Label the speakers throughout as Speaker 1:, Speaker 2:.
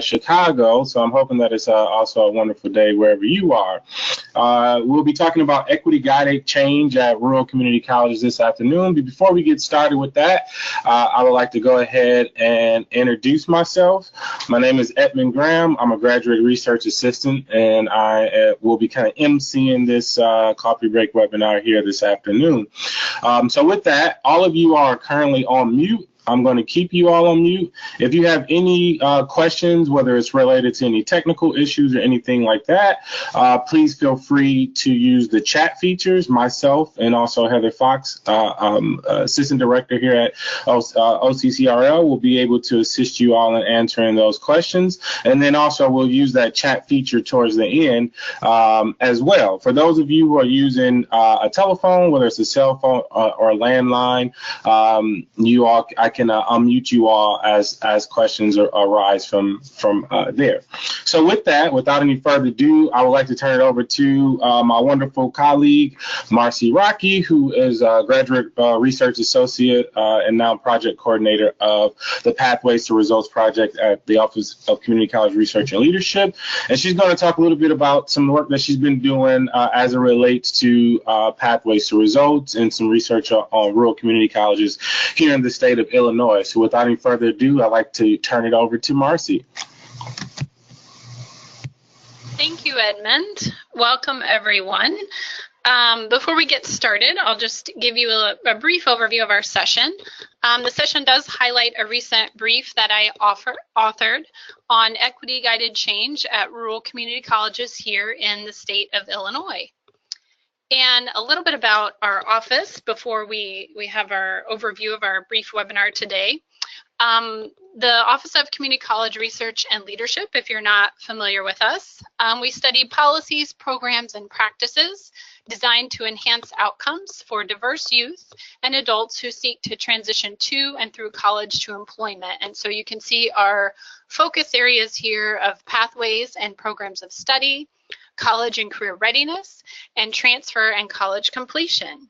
Speaker 1: Chicago, so I'm hoping that it's also a wonderful day wherever you are. We'll be talking about equity guided change at rural community colleges this afternoon. But before we get started with that, I would like to go ahead and introduce myself. My name is Edmund Graham. I'm a graduate research assistant, and I will be kind of emceeing this coffee break webinar here this afternoon. So with that, all of you are currently on mute. I'm going to keep you all on mute. If you have any questions, whether it's related to any technical issues or anything like that, please feel free to use the chat features. Myself and also Heather Fox, Assistant Director here at OCCRL, will be able to assist you all in answering those questions. And then also we'll use that chat feature towards the end as well. For those of you who are using a telephone, whether it's a cell phone or a landline, I can unmute you all as questions arise from there. So with that, without any further ado, I would like to turn it over to my wonderful colleague, Marcy Rocky, who is a graduate research associate and now project coordinator of the Pathways to Results project at the Office of Community College Research and Leadership. And she's going to talk a little bit about some work that she's been doing as it relates to Pathways to Results and some research on rural community colleges here in the state of Illinois. So without any further ado, I'd like to turn it over to Marcy.
Speaker 2: Thank you, Edmund. Welcome, everyone. Before we get started, I'll just give you a brief overview of our session. The session does highlight a recent brief that I authored on equity-guided change at rural community colleges here in the state of Illinois. And a little bit about our office before we have our overview of our brief webinar today. The Office of Community College Research and Leadership, if you're not familiar with us, we study policies, programs, and practices designed to enhance outcomes for diverse youth and adults who seek to transition to and through college to employment. And so you can see our focus areas here of pathways and programs of study, college and career readiness, and transfer and college completion.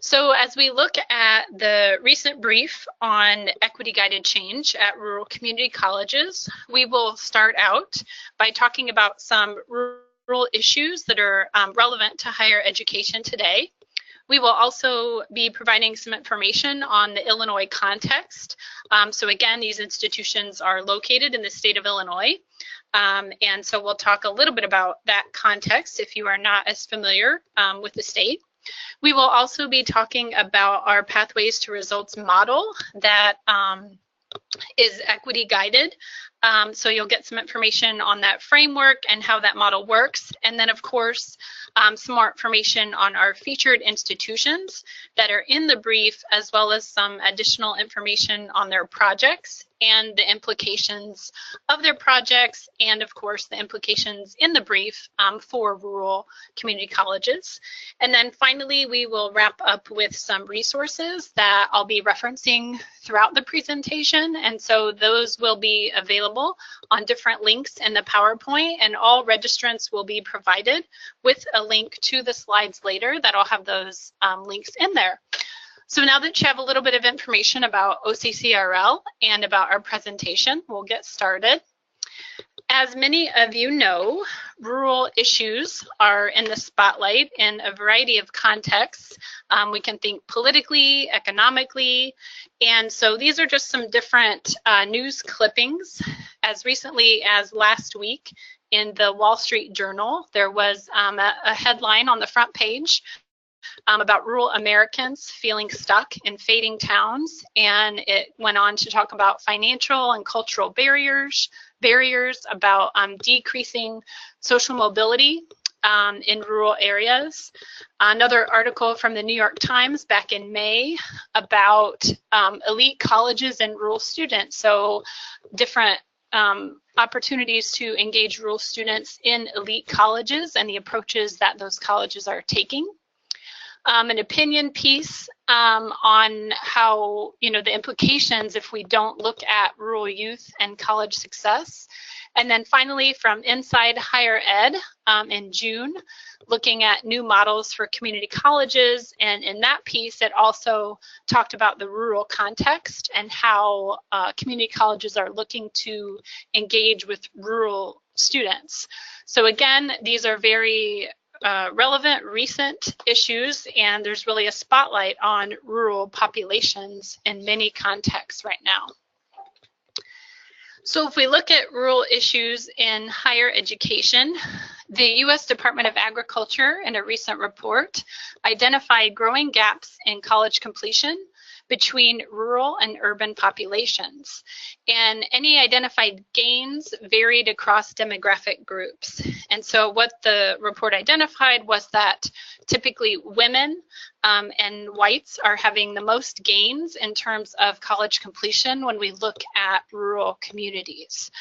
Speaker 2: So as we look at the recent brief on equity-guided change at rural community colleges, we will start out by talking about some rural issues that are relevant to higher education today. We will also be providing some information on the Illinois context. So again, these institutions are located in the state of Illinois. And so we'll talk a little bit about that context if you are not as familiar with the state. We will also be talking about our Pathways to Results model that is equity guided. So you'll get some information on that framework and how that model works. And then of course, some more information on our featured institutions that are in the brief, as well as some additional information on their projects and the implications of their projects, and of course the implications in the brief for rural community colleges. And then finally, we will wrap up with some resources that I'll be referencing throughout the presentation. And so those will be available on different links in the PowerPoint, and all registrants will be provided with a link to the slides later that'll have those links in there. So now that you have a little bit of information about OCCRL and about our presentation, we'll get started. As many of you know, rural issues are in the spotlight in a variety of contexts. We can think politically, economically, and so these are just some different news clippings. As recently as last week in the Wall Street Journal, there was a headline on the front page about rural Americans feeling stuck in fading towns, and it went on to talk about financial and cultural barriers, about decreasing social mobility in rural areas. Another article from the New York Times back in May about elite colleges and rural students, so different opportunities to engage rural students in elite colleges and the approaches that those colleges are taking. an opinion piece on how, the implications if we don't look at rural youth and college success. And then finally, from Inside Higher Ed in June, looking at new models for community colleges. And in that piece, it also talked about the rural context and how community colleges are looking to engage with rural students. So again, these are very relevant, recent issues, and there's really a spotlight on rural populations in many contexts right now. So if we look at rural issues in higher education, the U.S. Department of Agriculture in a recent report identified growing gaps in college completion between rural and urban populations. And any identified gains varied across demographic groups. And so what the report identified was that typically women and whites are having the most gains in terms of college completion when we look at rural communities.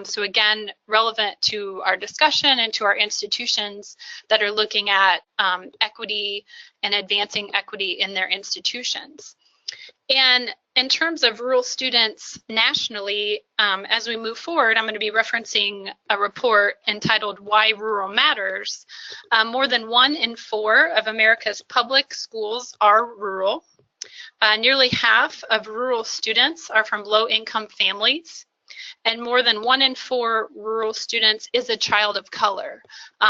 Speaker 2: So again, relevant to our discussion and to our institutions that are looking at equity and advancing equity in their institutions. And in terms of rural students nationally, as we move forward, I'm going to be referencing a report entitled Why Rural Matters. More than 1 in 4 of America's public schools are rural. Nearly half of rural students are from low-income families. And more than 1 in 4 rural students is a child of color.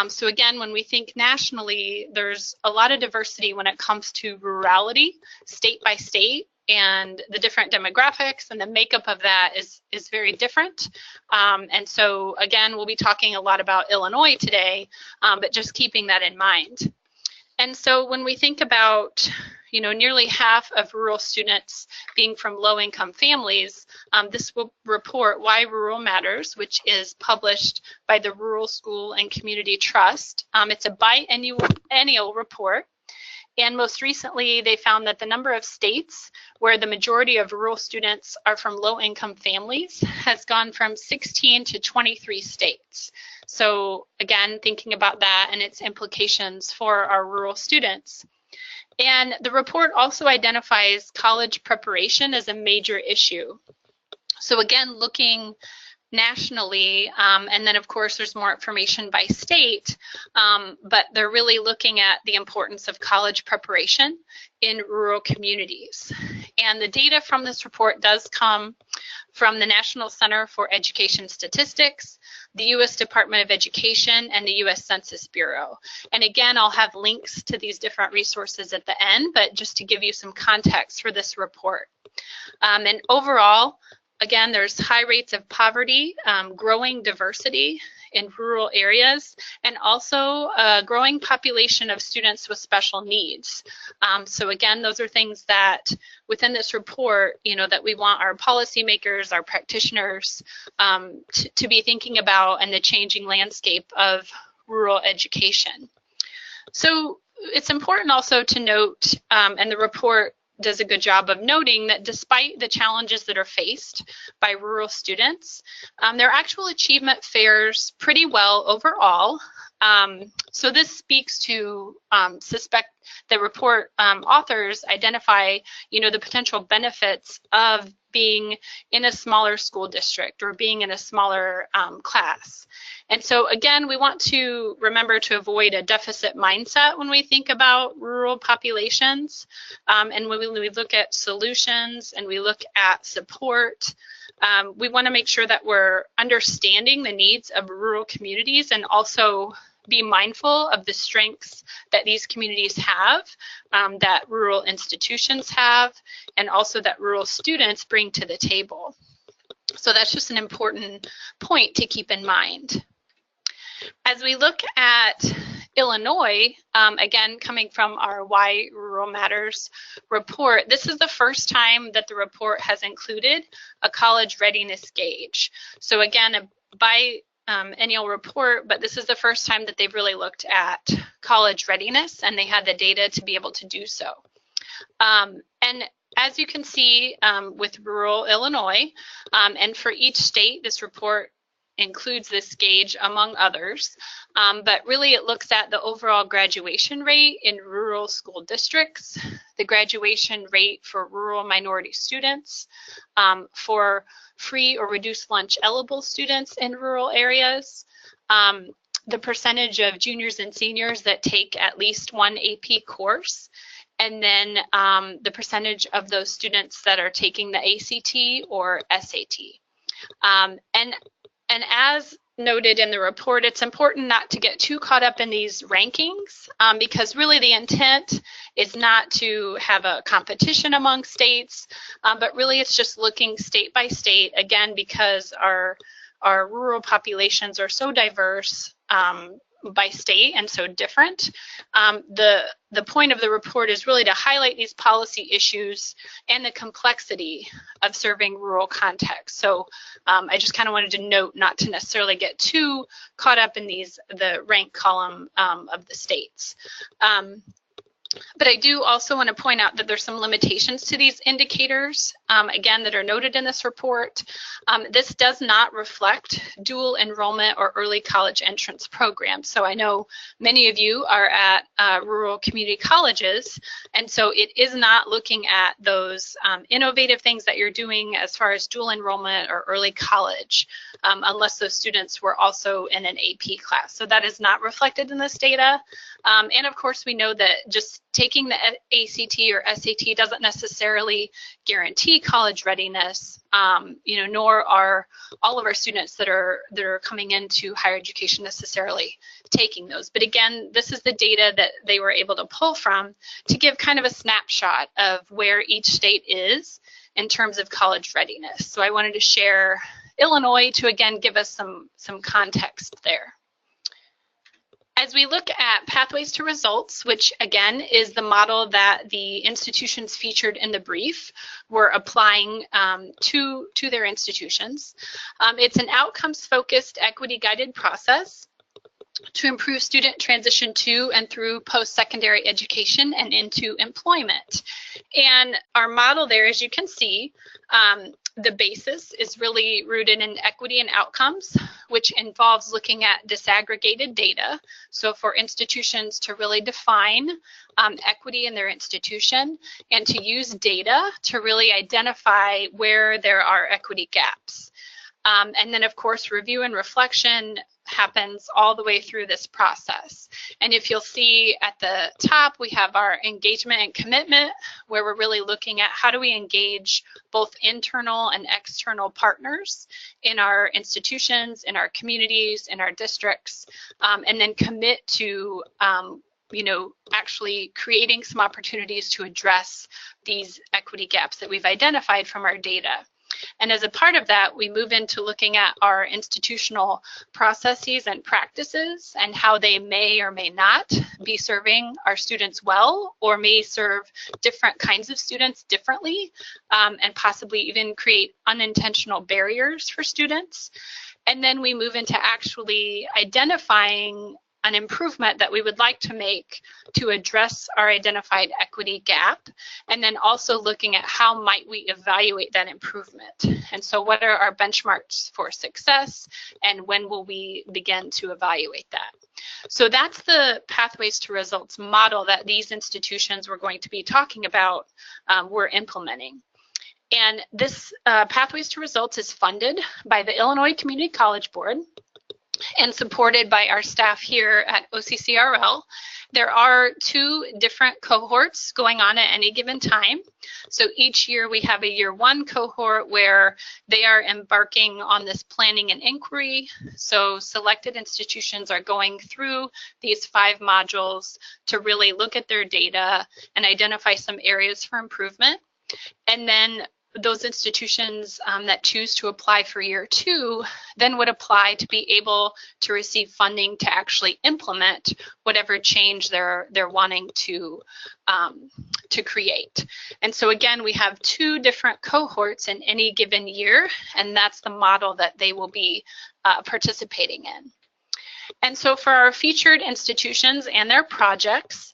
Speaker 2: So again, when we think nationally, there's a lot of diversity when it comes to rurality, state by state, and the different demographics and the makeup of that is very different. And so again, we'll be talking a lot about Illinois today, but just keeping that in mind. And so when we think about nearly half of rural students being from low-income families, this will report Why Rural Matters, which is published by the Rural School and Community Trust. It's a biennial report. And most recently, they found that the number of states where the majority of rural students are from low-income families has gone from 16 to 23 states. So again, thinking about that and its implications for our rural students. And the report also identifies college preparation as a major issue. So again, looking nationally, and then of course there's more information by state, but they're really looking at the importance of college preparation in rural communities. And the data from this report does come from the National Center for Education Statistics, the U.S. Department of Education, and the U.S. Census Bureau. And again, I'll have links to these different resources at the end, but just to give you some context for this report. And overall, again, there's high rates of poverty, growing diversity in rural areas, and also a growing population of students with special needs. So again, those are things that within this report, that we want our policymakers, our practitioners to be thinking about and the changing landscape of rural education. So it's important also to note, and the report does a good job of noting that despite the challenges that are faced by rural students, their actual achievement fares pretty well overall. So this speaks to the report authors identify, the potential benefits of being in a smaller school district or being in a smaller class. And so again, we want to remember to avoid a deficit mindset when we think about rural populations. And when we look at solutions and we look at support, we want to make sure that we're understanding the needs of rural communities and also be mindful of the strengths that these communities have, that rural institutions have, and also that rural students bring to the table. So that's just an important point to keep in mind. As we look at Illinois, again, coming from our Why Rural Matters report, this is the first time that the report has included a college readiness gauge. So again, a biennial report, but this is the first time that they've really looked at college readiness, and they had the data to be able to do so. And as you can see with rural Illinois, and for each state, this report includes this gauge among others, but really it looks at the overall graduation rate in rural school districts, the graduation rate for rural minority students, for free or reduced lunch eligible students in rural areas, the percentage of juniors and seniors that take at least one AP course, and then the percentage of those students that are taking the ACT or SAT. And as noted in the report, it's important not to get too caught up in these rankings because really the intent is not to have a competition among states, but really it's just looking state by state, again, because our rural populations are so diverse by state and so different. The point of the report is really to highlight these policy issues and the complexity of serving rural contexts. So I just kind of wanted to note not to necessarily get too caught up in the rank column of the states. But I do also want to point out that there's some limitations to these indicators, again, that are noted in this report. This does not reflect dual enrollment or early college entrance programs. So I know many of you are at rural community colleges, and so it is not looking at those innovative things that you're doing as far as dual enrollment or early college, unless those students were also in an AP class. So that is not reflected in this data. And of course, we know that just taking the ACT or SAT doesn't necessarily guarantee college readiness, nor are all of our students that are coming into higher education necessarily taking those. But again, this is the data that they were able to pull from to give kind of a snapshot of where each state is in terms of college readiness. So I wanted to share Illinois to again give us some context there. As we look at pathways to results, which again is the model that the institutions featured in the brief were applying to their institutions, it's an outcomes-focused, equity-guided process to improve student transition to and through post-secondary education and into employment. And our model there, as you can see, the basis is really rooted in equity and outcomes, which involves looking at disaggregated data. So for institutions to really define equity in their institution and to use data to really identify where there are equity gaps. And then, of course, review and reflection happens all the way through this process. And if you'll see at the top, we have our engagement and commitment, where we're really looking at how do we engage both internal and external partners in our institutions, in our communities, in our districts, and then commit to actually creating some opportunities to address these equity gaps that we've identified from our data. And as a part of that, we move into looking at our institutional processes and practices and how they may or may not be serving our students well, or may serve different kinds of students differently, and possibly even create unintentional barriers for students. And then we move into actually identifying an improvement that we would like to make to address our identified equity gap, and then also looking at how might we evaluate that improvement. And so what are our benchmarks for success, and when will we begin to evaluate that? So that's the pathways to results model that these institutions we're going to be talking about were implementing. And this pathways to results is funded by the Illinois Community College Board and supported by our staff here at OCCRL. There are 2 different cohorts going on at any given time. So each year we have a year 1 cohort where they are embarking on this planning and inquiry. So selected institutions are going through these 5 modules to really look at their data and identify some areas for improvement. And then those institutions that choose to apply for year 2 then would apply to be able to receive funding to actually implement whatever change they're wanting to create. And so again, we have 2 different cohorts in any given year, and that's the model that they will be participating in. And so for our featured institutions and their projects,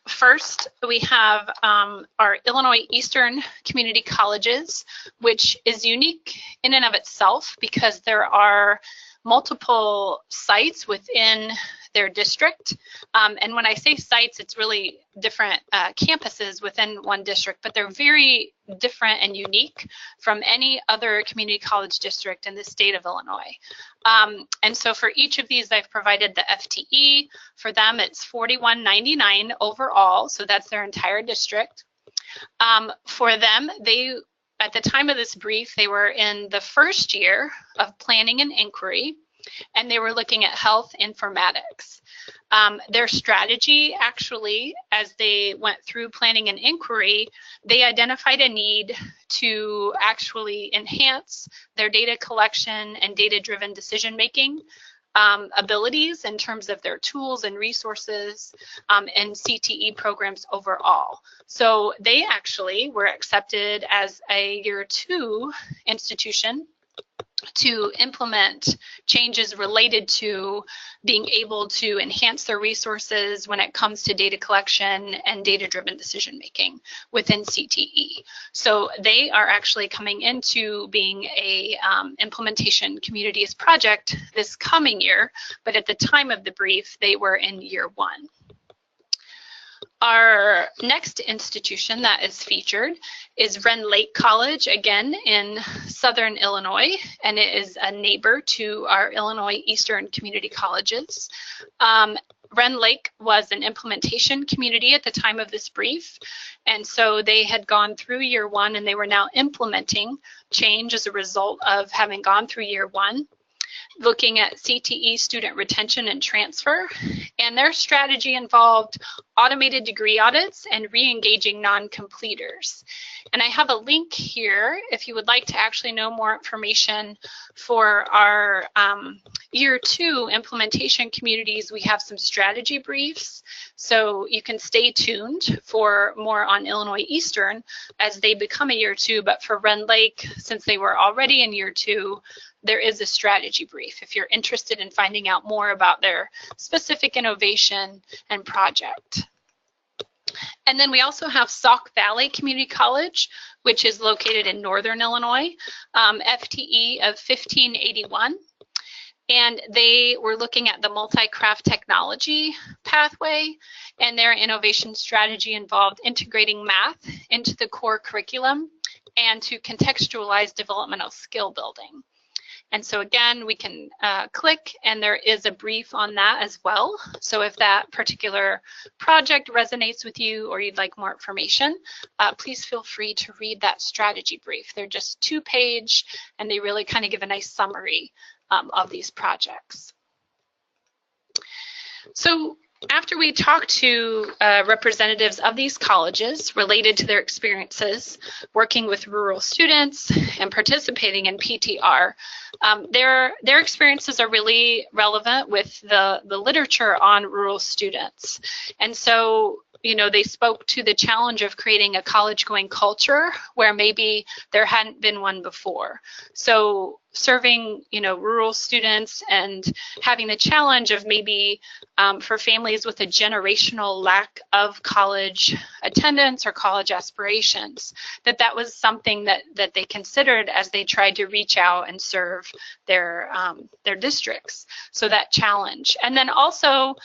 Speaker 2: first we have our Illinois Eastern Community Colleges, which is unique in and of itself because there are multiple sites within their district. And when I say sites, it's really different campuses within one district, but they're very different and unique from any other community college district in the state of Illinois. And so for each of these, I've provided the FTE. For them, it's $41.99 overall, so that's their entire district. For them, at the time of this brief, they were in the first year of planning and inquiry, and they were looking at health informatics. Their strategy, actually, as they went through planning and inquiry, they identified a need to actually enhance their data collection and data-driven decision-making abilities in terms of their tools and resources and CTE programs overall. So they actually were accepted as a year 2 institution to implement changes related to being able to enhance their resources when it comes to data collection and data-driven decision-making within CTE. So they are actually coming into being a implementation communities project this coming year, but at the time of the brief, they were in year 1. Our next institution that is featured is Rennes Lake College, again in Southern Illinois, and it is a neighbor to our Illinois Eastern Community Colleges. Rennes Lake was an implementation community at the time of this brief, and so they had gone through year 1 and they were now implementing change as a result of having gone through year 1. Looking at CTE student retention and transfer, and their strategy involved automated degree audits and re-engaging non-completers. And I have a link here if you would like to actually know more information for our year 2 implementation communities. We have some strategy briefs, so you can stay tuned for more on Illinois Eastern as they become a year 2, but for Rennes Lake, since they were already in year 2, there is a strategy brief if you're interested in finding out more about their specific innovation and project. And then we also have Sauk Valley Community College, which is located in Northern Illinois, FTE of 1581. And they were looking at the multi-craft technology pathway, and their innovation strategy involved integrating math into the core curriculum and to contextualize developmental skill building. And so again, we can click and there is a brief on that as well. So if that particular project resonates with you or you'd like more information, please feel free to read that strategy brief. They're just 2-page and they really kind of give a nice summary of these projects. So after we talked to representatives of these colleges related to their experiences working with rural students and participating in PTR, their experiences are really relevant with the literature on rural students. And so, you know, they spoke to the challenge of creating a college-going culture where maybe there hadn't been one before. So serving, you know, rural students and having the challenge of maybe for families with a generational lack of college attendance or college aspirations, that was something that they considered as they tried to reach out and serve their districts. So that challenge. And then also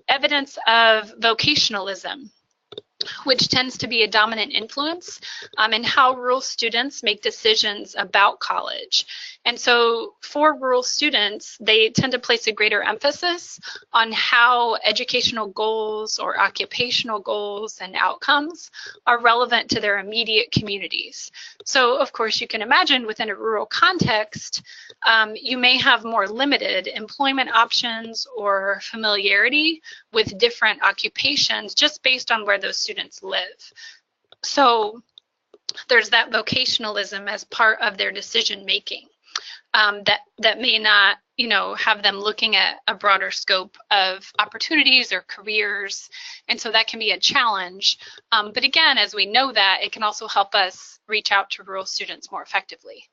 Speaker 2: evidence of vocationalism, which tends to be a dominant influence in how rural students make decisions about college. And so for rural students, they tend to place a greater emphasis on how educational goals or occupational goals and outcomes are relevant to their immediate communities. So of course, you can imagine within a rural context, you may have more limited employment options or familiarity with different occupations just based on where those students live. So there's that vocationalism as part of their decision making that may not, you know, have them looking at a broader scope of opportunities or careers. And so that can be a challenge. But again, as we know that, it can also help us reach out to rural students more effectively.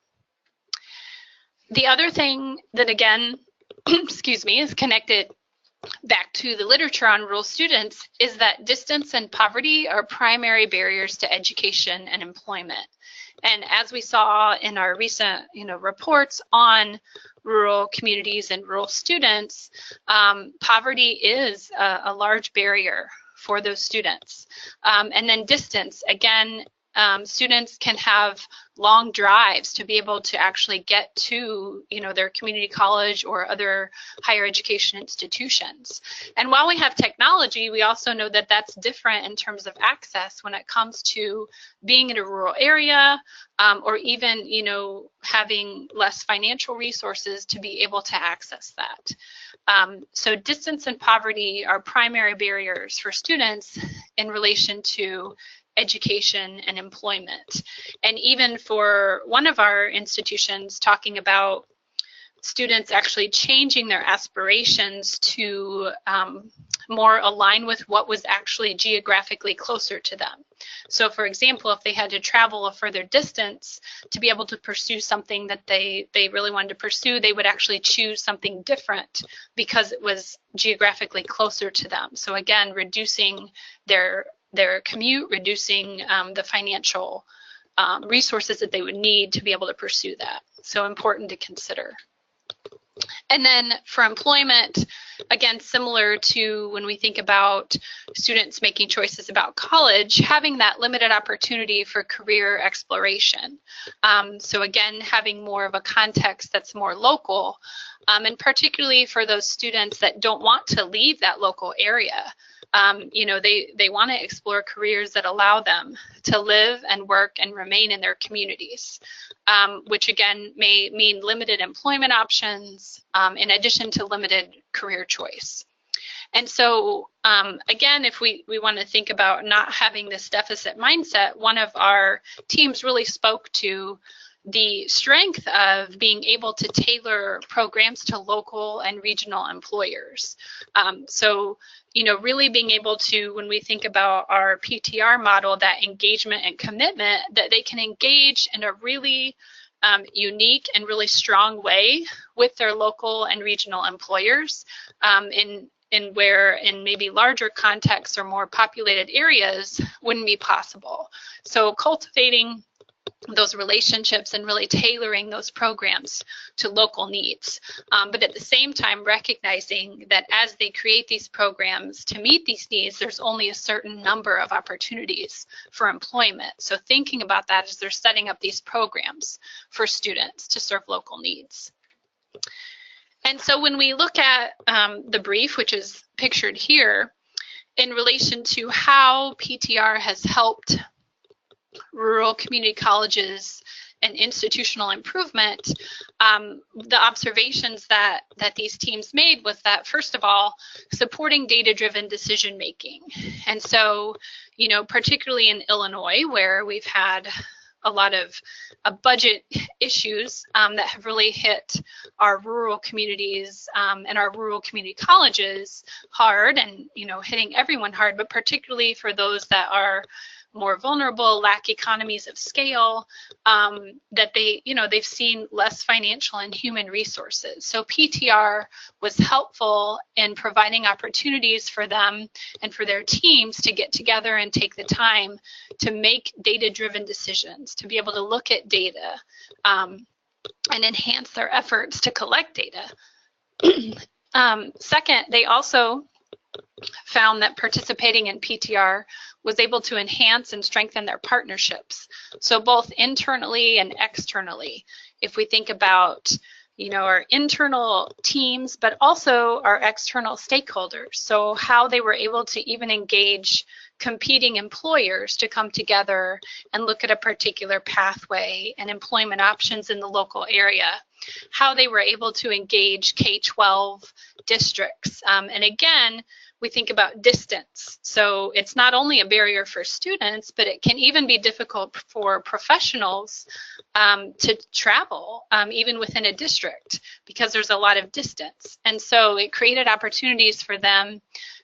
Speaker 2: The other thing that, again, excuse me, is connected back to the literature on rural students is that distance and poverty are primary barriers to education and employment. And as we saw in our recent, reports on rural communities and rural students, poverty is a large barrier for those students. And then distance, again, students can have long drives to be able to actually get to, their community college or other higher education institutions. And while we have technology, we also know that that's different in terms of access when it comes to being in a rural area, or even, having less financial resources to be able to access that. So distance and poverty are primary barriers for students in relation to education and employment. And even for one of our institutions, talking about students actually changing their aspirations to more align with what was actually geographically closer to them. So for example, if they had to travel a further distance to be able to pursue something that they really wanted to pursue, they would actually choose something different because it was geographically closer to them. So again, reducing their commute, reducing the financial resources that they would need to be able to pursue that. So important to consider. And then for employment, again, similar to when we think about students making choices about college, having that limited opportunity for career exploration. So again, having more of a context that's more local, and particularly for those students that don't want to leave that local area. They want to explore careers that allow them to live and work and remain in their communities, which again may mean limited employment options in addition to limited career choice. And so again, if we want to think about not having this deficit mindset, one of our teams really spoke to the strength of being able to tailor programs to local and regional employers. So, really being able to, when we think about our PTR model, that engagement and commitment, that they can engage in a really unique and really strong way with their local and regional employers in where in maybe larger contexts or more populated areas wouldn't be possible. So cultivating those relationships and really tailoring those programs to local needs. But at the same time, recognizing that as they create these programs to meet these needs, there's only a certain number of opportunities for employment. So thinking about that as they're setting up these programs for students to serve local needs. And so when we look at the brief, which is pictured here, in relation to how PTR has helped rural community colleges and institutional improvement, the observations that these teams made was that, first of all, supporting data-driven decision making. And so, particularly in Illinois, where we've had a lot of budget issues that have really hit our rural communities and our rural community colleges hard, and hitting everyone hard, but particularly for those that are more vulnerable, lack economies of scale, that they've seen less financial and human resources. So PTR was helpful in providing opportunities for them and for their teams to get together and take the time to make data-driven decisions, to be able to look at data and enhance their efforts to collect data. Second, they also found that participating in PTR was able to enhance and strengthen their partnerships. So both internally and externally, if we think about our internal teams, but also our external stakeholders. So how they were able to even engage competing employers to come together and look at a particular pathway and employment options in the local area. How they were able to engage K-12 districts. And again, we think about distance. So it's not only a barrier for students, but it can even be difficult for professionals to travel, even within a district, because there's a lot of distance. And so it created opportunities for them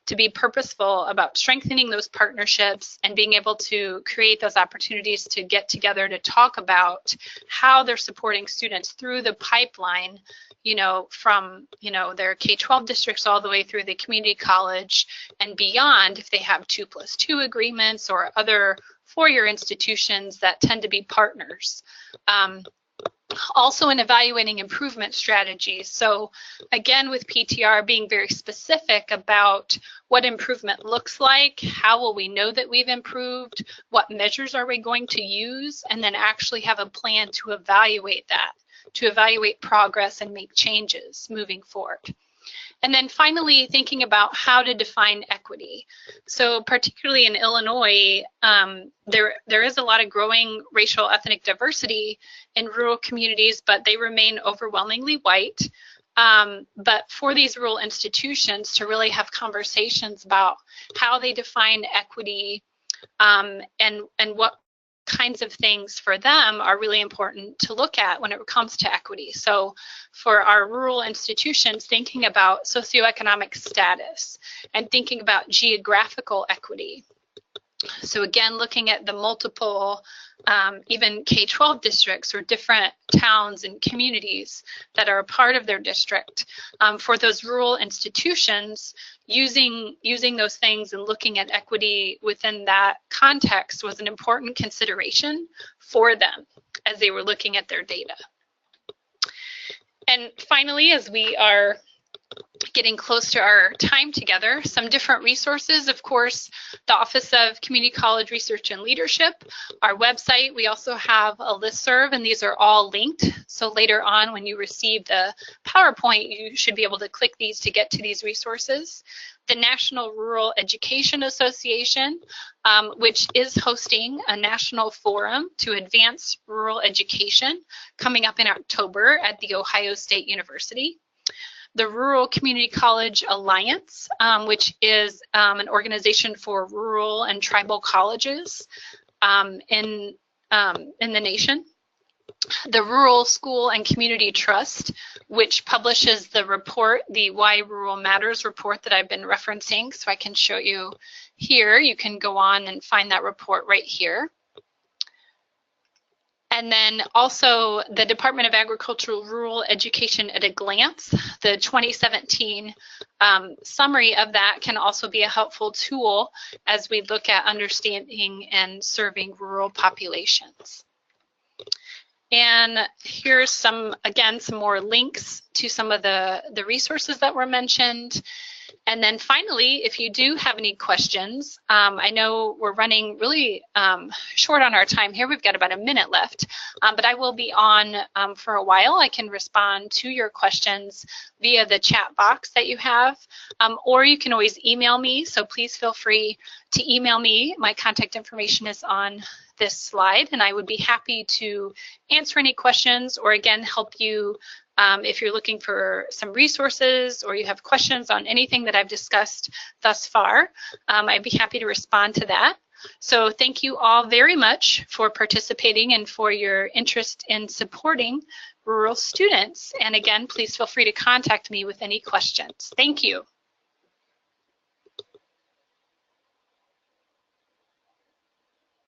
Speaker 2: to be purposeful about strengthening those partnerships and being able to create those opportunities to get together to talk about how they're supporting students through the pipeline, from, their K-12 districts all the way through the community college and beyond, if they have 2+2 agreements or other four-year institutions that tend to be partners. Also in evaluating improvement strategies. So again, with PTR, being very specific about what improvement looks like, how will we know that we've improved, what measures are we going to use, and then actually have a plan to evaluate that, to evaluate progress and make changes moving forward. And then finally, thinking about how to define equity. So particularly in Illinois, there is a lot of growing racial ethnic diversity in rural communities, but they remain overwhelmingly white. But for these rural institutions to really have conversations about how they define equity and what kinds of things for them are really important to look at when it comes to equity. So for our rural institutions, thinking about socioeconomic status and thinking about geographical equity. So again, looking at the multiple, even K-12 districts or different towns and communities that are a part of their district. For those rural institutions, using those things and looking at equity within that context was an important consideration for them as they were looking at their data. And finally, as we are getting close to our time together, some different resources, of course, the Office of Community College Research and Leadership, our website. We also have a listserv, and these are all linked. So later on, when you receive the PowerPoint, you should be able to click these to get to these resources. The National Rural Education Association, which is hosting a national forum to advance rural education coming up in October at The Ohio State University. The Rural Community College Alliance, which is an organization for rural and tribal colleges in the nation. The Rural School and Community Trust, which publishes the report, the Why Rural Matters report that I've been referencing. So I can show you here. You can go on and find that report right here. And then also the Department of Agricultural Rural Education at a Glance, the 2017 summary of that can also be a helpful tool as we look at understanding and serving rural populations. And here's some more links to some of the resources that were mentioned. And then finally, if you do have any questions, I know we're running really short on our time here. We've got about a minute left, but I will be on for a while. I can respond to your questions via the chat box that you have, or you can always email me. So please feel free to email me. My contact information is on this slide, and I would be happy to answer any questions or again help you if you're looking for some resources or you have questions on anything that I've discussed thus far. I'd be happy to respond to that. So thank you all very much for participating and for your interest in supporting rural students. And again, please feel free to contact me with any questions. Thank you.